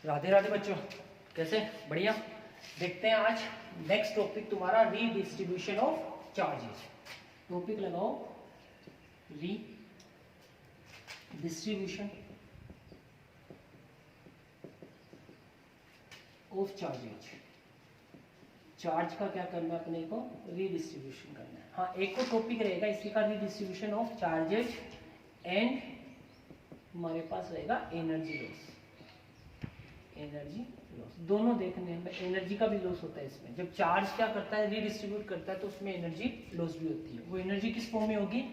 राधे राधे बच्चों, कैसे? बढ़िया। देखते हैं आज नेक्स्ट टॉपिक तुम्हारा रीडिस्ट्रीब्यूशन ऑफ चार्जेस। टॉपिक लगाओ रीडिस्ट्रीब्यूशन ऑफ चार्जेज। चार्ज का क्या करना है अपने को? रीडिस्ट्रीब्यूशन करना है। हाँ, एक और टॉपिक रहेगा इसी का, रीडिस्ट्रीब्यूशन ऑफ चार्जेज एंड हमारे पास रहेगा एनर्जी लॉस। एनर्जी लॉस दोनों देखने में, एनर्जी का भी लॉस होता है इसमें। जब चार्ज क्या करता है, रीडिस्ट्रीब्यूट करता है, तो उसमें एनर्जी लॉस भी होती है। वो एनर्जी किस फॉर्म में होगी?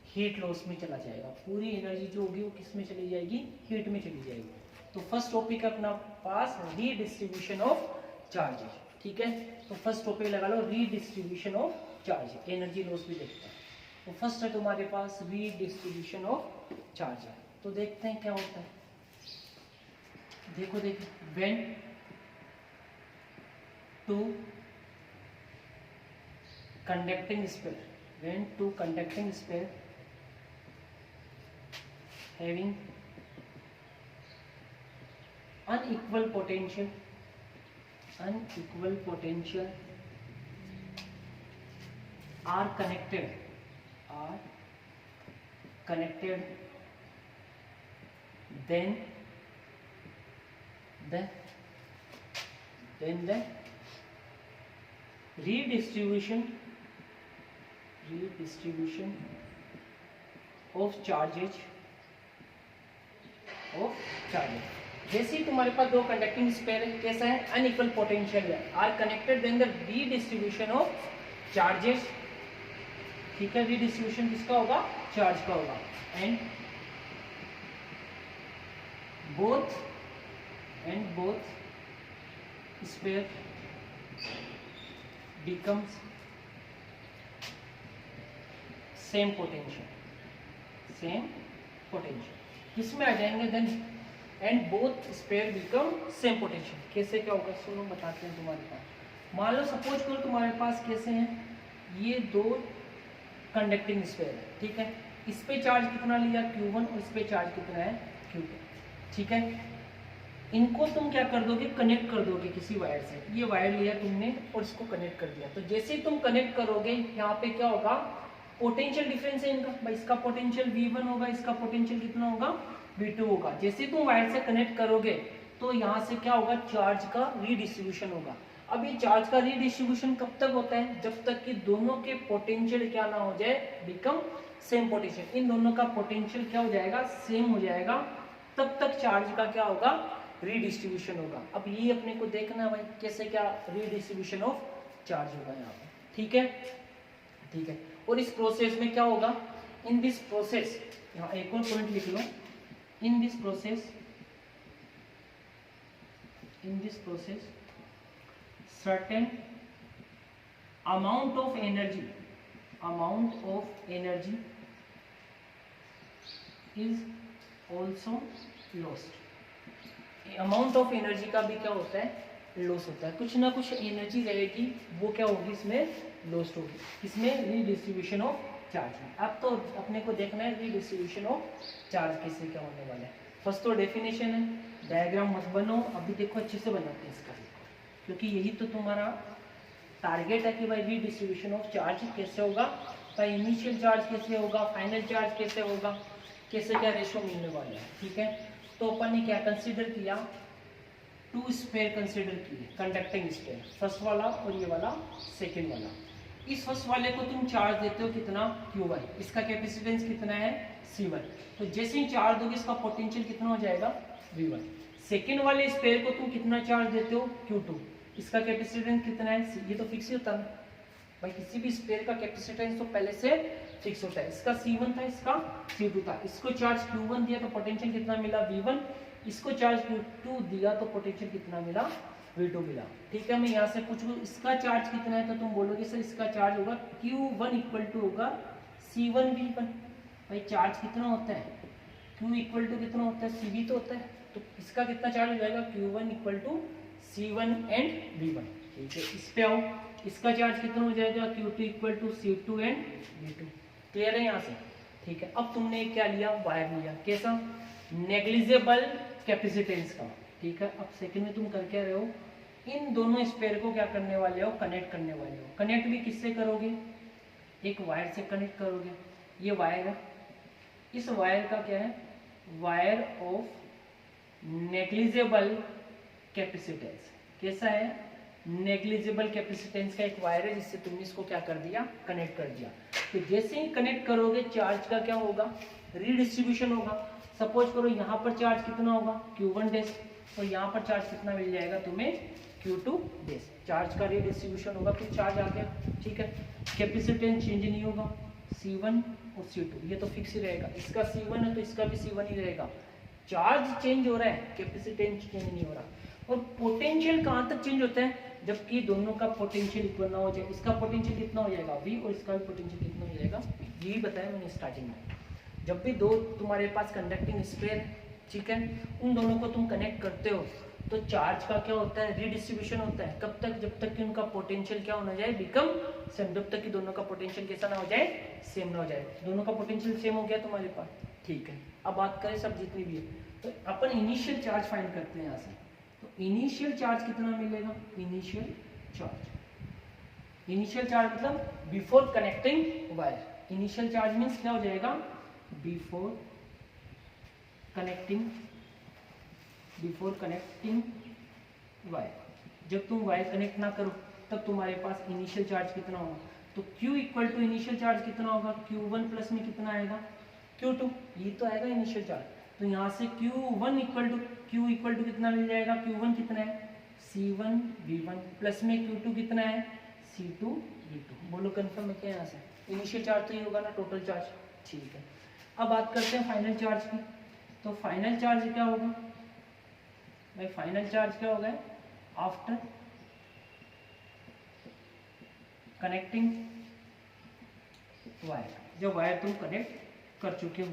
हीट लॉस में चला जाएगा। पूरी एनर्जी जो होगी वो किस में चली जाएगी? हीट में चली जाएगी। तो फर्स्ट टॉपिक है अपना पास रीडिस्ट्रीब्यूशन ऑफ चार्जेस। ठीक है, तो फर्स्ट टॉपिक लगा लो redistribution of charge. Energy loss भी देखते हैं। तो फर्स्ट है तुम्हारे पास रीडिस्ट्रीब्यूशन ऑफ चार्ज। तो देखते हैं क्या होता है। देखो when two conducting sphere having unequal potential are connected then the redistribution of charges जैसे ही तुम्हारे पास दो कंडक्टिंग स्पेयर है, कैसा है? अनइक्वल पोटेंशियल है, are connected, then the redistribution of charges. ठीक है, रीडिस्ट्रीब्यूशन किसका होगा? चार्ज का होगा। And both sphere becomes same potential. किसमें आ जाएंगे? Then and both sphere become same potential. कैसे क्या होगा? सुनो बताते हैं तुम्हारे पास। मान लो सपोज करो तुम्हारे पास कैसे हैं, ये दो कंडक्टिंग स्पेयर है। ठीक है, इस पे चार्ज कितना लिया? Q1, और इस पे चार्ज कितना है? Q2। ठीक है, इनको तुम क्या कर दोगे? कनेक्ट कर दोगे किसी वायर से। ये वायर लिया तुमने और इसको कनेक्ट कर दिया। तो जैसे ही तुम कनेक्ट करोगे, यहाँ पे क्या होगा? पोटेंशियल डिफरेंस है इनका। भाई इसका पोटेंशियल V1 होगा, इसका पोटेंशियल कितना होगा? V2 होगा। जैसे ही तुम वायर से कनेक्ट करोगे तो यहाँ से क्या होगा? चार्ज का रीडिस्ट्रीब्यूशन होगा। अब ये चार्ज का रीडिस्ट्रीब्यूशन कब तक होता है? जब तक कि दोनों के पोटेंशियल क्या ना हो जाए, बिकम सेम पोटेंशियल। इन दोनों का पोटेंशियल क्या हो जाएगा? सेम हो जाएगा। तब तक चार्ज का क्या होगा? रीडिस्ट्रीब्यूशन होगा। अब ये अपने को देखना है भाई कैसे क्या रीडिस्ट्रीब्यूशन ऑफ चार्ज होगा यहाँ पे। ठीक है, ठीक है। और इस प्रोसेस में क्या होगा? इन दिस प्रोसेस, यहाँ एक और पॉइंट लिख लो। In this process certain amount of energy is also lost। Amount of energy का भी क्या होता है? लॉस होता है। कुछ ना कुछ एनर्जी रहेगी, वो क्या होगी? इसमें लॉस्ट होगी। इसमें रीडिस्ट्रीब्यूशन ऑफ चार्ज में। अब तो अपने को देखना है रीडिस्ट्रीब्यूशन ऑफ चार्ज कैसे क्या होने वाला है। फर्स्ट तो डेफिनेशन है, डायग्राम मत बनो, अभी देखो अच्छे से बनाते हैं इसका, क्योंकि यही तो तुम्हारा टारगेट है कि भाई रीडिस्ट्रीब्यूशन ऑफ चार्ज कैसे होगा, भाई इनिशियल चार्ज कैसे होगा, फाइनल चार्ज कैसे होगा, कैसे क्या रेशो मिलने वाला है। ठीक है, तो अपन ने क्या कंसीडर किया? टू स्पेयर कंसीडर किए, कंडक्टिंग स्पेयर, फर्स्ट वाला और ये वाला सेकेंड वाला। इस फर्स्ट वाले को तुम चार्ज देते हो कितना? Q1। इसका कैपेसिटेंस कितना है? C1। तो जैसे ही चार्ज दोगे इसका पोटेंशियल कितना हो जाएगा? V1। सेकेंड वाले स्पेयर को तुम कितना चार्ज देते हो? Q2। इसका कैपेसिटेंस कितना है? ये तो फिक्स ही होता है भाई, किसी भी स्पेयर का कैपेसिटेंस तो पहले से फिक्स होता है। इसका C1 था, इसका C2 था। इसको चार्ज Q1 दिया तो पोटेंशियल कितना मिला? V1। इसको चार्ज Q2 दिया तो पोटेंशियल कितना मिला? V2 मिला। ठीक है, मैं यहाँ से पूछूं इसका चार्ज कितना है, तो तुम बोलोगे सर इसका चार्ज होगा Q1 इक्वल टू होगा C1 V1। भाई चार्ज कितना होता है? Q इक्वल टू कितना होता है? CV तो होता है। तो इसका कितना चार्ज हो जाएगा? Q1 equal to C1 and V1। ठीक है, इस पे आओ, इसका चार्ज कितना हो जाएगा? Q2 equal to C2 and V2। Clear है यहाँ से? ठीक है, अब तुमने क्या लिया? वायर लिया। कैसा? नेग्लिजिबल कैपेसिटेंस का। ठीक है। अब सेकंड में तुम कर क्या रहे हो, इन दोनों स्पेयर को क्या करने वाले हो, कनेक्ट करने वाले हो। कनेक्ट भी किससे करोगे, एक वायर से कनेक्ट करोगे। ये वायर है, इस वायर का क्या है, वायर ऑफ नेग्लिजिबल कैपेसिटेंस। कैसा है, नेग्लिजिबल कैपेसिटेंस का एक वायर है जिससे तुमने इसको क्या कर दिया, कनेक्ट कर दिया। तो जैसे ही कनेक्ट करोगे चार्ज का क्या होगा, रीडिस्ट्रीब्यूशन होगा। सपोज करो यहाँ पर चार्ज कितना होगा, Q1 डैश, और यहाँ पर चार्ज कितना मिल जाएगा तुम्हें, Q2 डैश। चार्ज का रीडिस्ट्रीब्यूशन होगा, फिर चार्ज आ गया, ठीक है। कैपेसिटेंस चेंज नहीं होगा, C1 और C2 ये तो फिक्स ही रहेगा। इसका C1 है तो इसका भी C1 ही रहेगा। चार्ज चेंज हो रहा है, कैपेसिटेंस चेंज नहीं हो रहा। और पोटेंशियल कहाँ तक चेंज होता है, जबकि दोनों का पोटेंशियल इक्वल ना हो जाए। इसका पोटेंशियल कितना हो जाएगा V, और इसका भी पोटेंशियल कितना हो जाएगा, यही बताया मैंने स्टार्टिंग में। जब भी दो तुम्हारे पास कंडक्टिंग स्पेयर, ठीक है, उन दोनों को तुम कनेक्ट करते हो तो चार्ज का क्या होता है, रीडिस्ट्रीब्यूशन होता है। कब तक, जब तक कि उनका पोटेंशियल क्या होना जाए, बिकम सेम। जब तक कि दोनों का पोटेंशियल कैसा ना हो जाए, सेम ना हो जाए। दोनों का पोटेंशियल सेम हो गया तुम्हारे पास, ठीक है। अब बात करें सब जितनी भी है, तो अपन इनिशियल चार्ज फाइंड करते हैं यहाँ से। तो इनिशियल चार्ज कितना मिलेगा, इनिशियल चार्ज, इनिशियल चार्ज मतलब before connecting wire. Initial charge means क्या हो जाएगा, बिफोर कनेक्टिंग वायर। जब तुम वायर कनेक्ट ना करो तब तुम्हारे पास इनिशियल चार्ज कितना होगा, तो Q equal to initial charge कितना होगा, Q1 प्लस में कितना आएगा, Q2, ये तो आएगा इनिशियल चार्ज। तो यहाँ से Q1 इक्वल टू कितना मिल जाएगा, Q1 कितना है, C1 V1 प्लस में Q2 कितना है, C2 V2। बोलो कंफर्म है क्या, यहाँ से इनिशियल चार्ज तो ये होगा ना, टोटल चार्ज, ठीक है। अब बात करते हैं फाइनल चार्ज की। तो फाइनल चार्ज क्या होगा भाई, फाइनल चार्ज क्या होगा, आफ्टर कनेक्टिंग वायर। जब वायर तुम कनेक्ट कर चुके हो,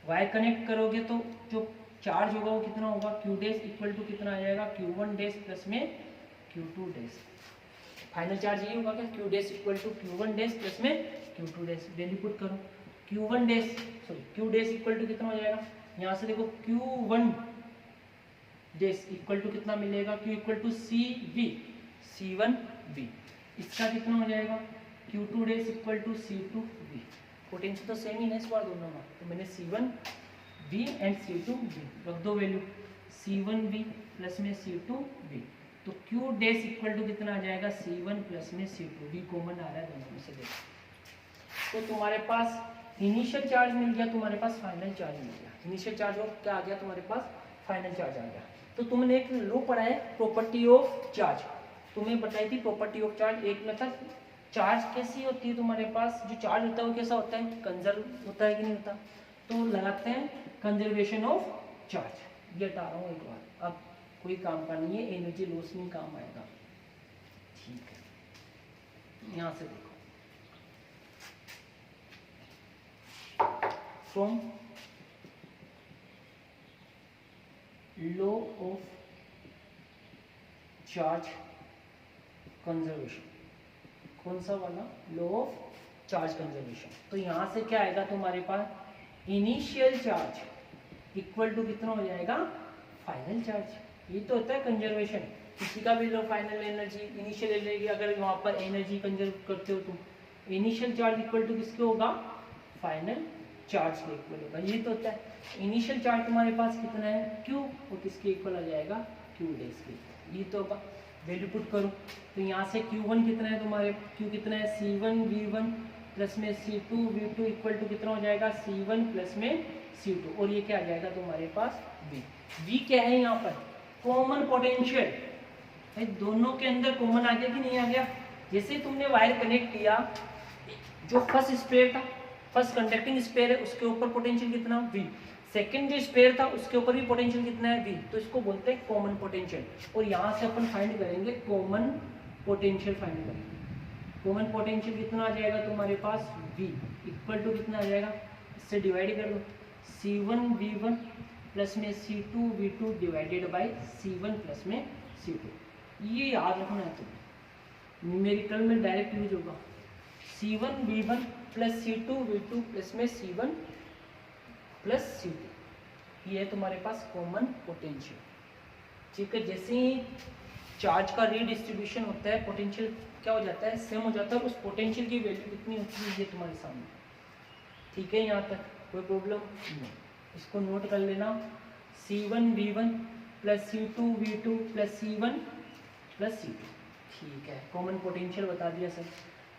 वायर कनेक्ट करोगे तो जो चार्ज होगा वो कितना होगा, Q डैश इक्वल टू कितना आ जाएगा, Q1 डैश प्लस में Q2 डैश। फाइनल चार्ज ये होगा क्या, Q dash equal to Q1 dash plus में Q2 डैश। वैल्यू पुट करो, Q1 dash Q dash equal to कितना हो जाएगा, यहाँ से देखो Q1 डैश इक्वल टू कितना मिलेगा, Q इक्वल टू C1V। इसका कितना हो जाएगा, Q2 dash equal to C2V। Potential तो सेम ही है इस बार दोनों में, तो मैंने C1V एंड C2V रख दो वैल्यू, C1V प्लस में C2V। तो Q डैश इक्वल टू कितना आ जाएगा, C1 प्लस में C2, V कॉमन आ रहा है दोनों में से, देखो। तो तुम्हारे पास इनिशियल चार्ज मिल गया, तुम्हारे पास फाइनल चार्ज मिल गया। इनिशियल चार्ज और क्या आ गया तुम्हारे पास, फाइनल चार्ज आ गया। तो तुमने एक लॉ पढ़ा है, प्रॉपर्टी ऑफ चार्ज, तुम्हें बताई थी प्रॉपर्टी ऑफ चार्ज। एक में था चार्ज कैसी होती है, तुम्हारे पास जो चार्ज होता है वो कैसा होता है, कंजर्व होता है कि नहीं होता। तो लगाते हैं कंजर्वेशन ऑफ चार्ज। ये हटा रहा हूँ एक बार, अब कोई काम का नहीं है, एनर्जी लॉस में काम आएगा, ठीक है। यहाँ से देखो, from law of charge conservation, कौन सा वाला, लॉ ऑफ चार्ज कंजर्वेशन। तो यहाँ से क्या आएगा तुम्हारे पास, इनिशियल चार्ज इक्वल टू कितना हो जाएगा, फाइनल चार्ज। ये तो होता है कंजर्वेशन, किसी का भी लो फाइनल एनर्जी, इनिशियल एनर्जी, अगर वहाँ पर एनर्जी कंजर्व करते हो तुम, इनिशियल चार्ज इक्वल टू किसके होगा, फाइनल चार्ज के इक्वल होगा। ये तो होता है इनिशियल चार्ज तुम्हारे पास कितना है, Q, और किसके इक्वल आ जाएगा, Q डैश के। ये तो होगा, वैल्यू पुट करो। तो यहाँ से Q1 कितना है तुम्हारे, Q कितना है, C1V1 प्लस में C2V2 इक्वल टू कितना हो जाएगा, C1 प्लस में C2, और ये क्या आ जाएगा तुम्हारे पास, V। V क्या है यहाँ पर, कॉमन पोटेंशियल। भाई दोनों के अंदर कॉमन आ गया कि नहीं आ गया। जैसे तुमने वायर कनेक्ट किया, जो फर्स्ट स्पेयर था, फर्स्ट कंडक्टिंग स्पेयर है, उसके ऊपर पोटेंशियल कितना, V। सेकंड जो स्पेयर था उसके ऊपर भी पोटेंशियल कितना है, V। तो इसको बोलते हैं कॉमन पोटेंशियल। और यहाँ से अपन फाइंड करेंगे कॉमन पोटेंशियल, फाइंड करेंगे कॉमन पोटेंशियल कितना आ जाएगा तुम्हारे पास, V इक्वल टू कितना आ जाएगा, इससे डिवाइड कर दो, C1V1 प्लस में C2V2 divided by C1 plus में C2। ये याद रखना है तुम्हें, न्यूमेरिकल में डायरेक्ट यूज होगा। C1V1 प्लस C2V2 प्लस में C1 प्लस C2, ये है तुम्हारे पास कॉमन पोटेंशियल। ठीक है, जैसे ही चार्ज का रीडिस्ट्रीब्यूशन होता है पोटेंशियल क्या हो जाता है, सेम हो जाता है। उस पोटेंशियल की वैल्यू कितनी होती है ये तुम्हारे सामने, ठीक है। यहाँ तक कोई प्रॉब्लम नहीं, इसको नोट कर लेना। C1V1 plus C2V2 plus C1 plus C2, ठीक है। कॉमन पोटेंशियल बता दिया सर।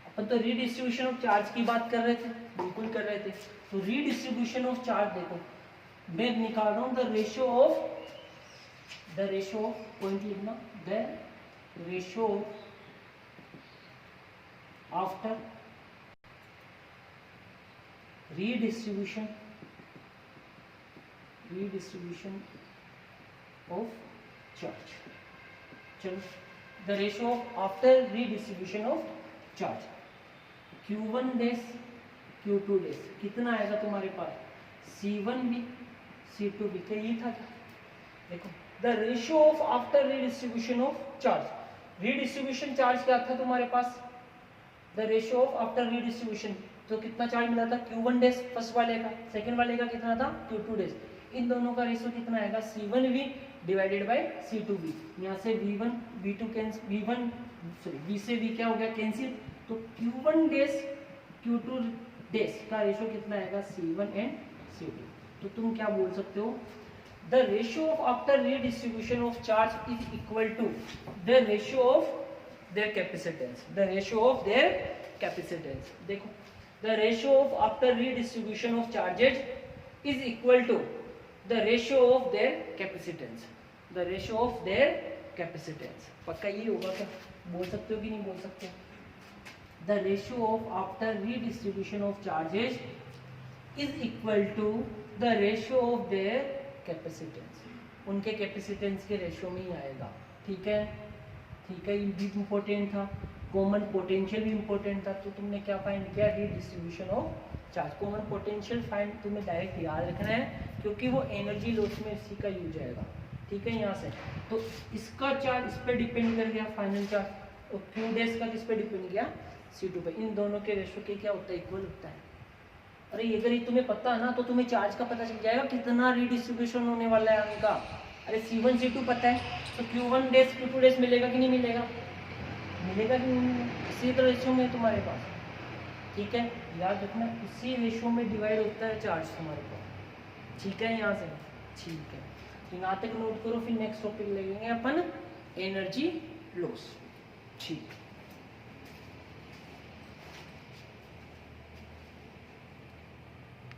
अपन तो रीडिस्ट्रीब्यूशन ऑफ चार्ज की बात कर रहे थे, बिल्कुल कर रहे थे। तो रीडिस्ट्रीब्यूशन ऑफ चार्ज देखो, मैं निकाल रहा हूँ द रेशियो ऑफ पॉइंट लिखना, the ratio after redistribution of charge। चलो, the ratio of after redistribution of charge, Q1 dash Q2 dash कितना आएगा तुम्हारे पास, C1V C2V, क्या ये था क्या? देखो, the ratio of after redistribution of charge, redistribution charge क्या था तुम्हारे पास, the ratio of after redistribution, तो कितना चार्ज मिला था, Q1 डैश फर्स्ट वाले का, सेकंड वाले का कितना था, Q2 डैश। इन दोनों का रेशियो कितना आएगा, C1V डिवाइडेड बाय C2V। यहाँ से V1 V2 कैंसिल, V से V क्या हो गया, कैंसिल। तो Q1 डैश Q2 डैश का रेशियो कितना आएगा, C1 एंड C2। तो तुम क्या बोल सकते हो, the ratio of after redistribution of charge is equal to the ratio of their capacitance, the ratio of their capacitance. देखो, the ratio of after redistribution of charges is equal to the ratio of their capacitance, the ratio of their capacitance। पक्का ये होगा क्या, बोल सकते हो कि नहीं बोल सकते, the ratio of after redistribution of charges is equal to the ratio of their capacitance, उनके कैपेसिटेंस के रेशियो में ही आएगा, ठीक है। ठीक है, ये भी इम्पोर्टेंट था। कॉमन पोटेंशियल भी इंपॉर्टेंट था। तो तुमने क्या फाइंड किया, redistribution of charge. Common potential find तुम्हें डायरेक्ट याद रखना है, क्योंकि वो एनर्जी लॉस में इसी का यूज आएगा, ठीक है। यहाँ से तो इसका चार्ज इस पर डिपेंड कर गया फाइनल चार्ज, और Q डैश का किस पे डिपेंड किया, C2 पे। इन दोनों के रेशियो के क्या होता है, इक्वल होता है। अरे अगर ये तुम्हें पता है ना, तो तुम्हें चार्ज का पता चल जाएगा कितना रीडिस्ट्रीब्यूशन होने वाला है उनका। अरे C1 C2 पता है, तो Q1 डैश Q2 डैश मिलेगा कि नहीं मिलेगा, मिलेगा कि नहीं, इसी तरह रेशियो में तुम्हारे पास, ठीक है। याद रखना, इसी रेशियो में डिवाइड होता है चार्ज तुम्हारे पास, ठीक है। यहाँ से ठीक है, तो यहाँ तक नोट करो। फिर नेक्स्ट टॉपिक लगेंगे अपन एनर्जी लॉस, ठीक।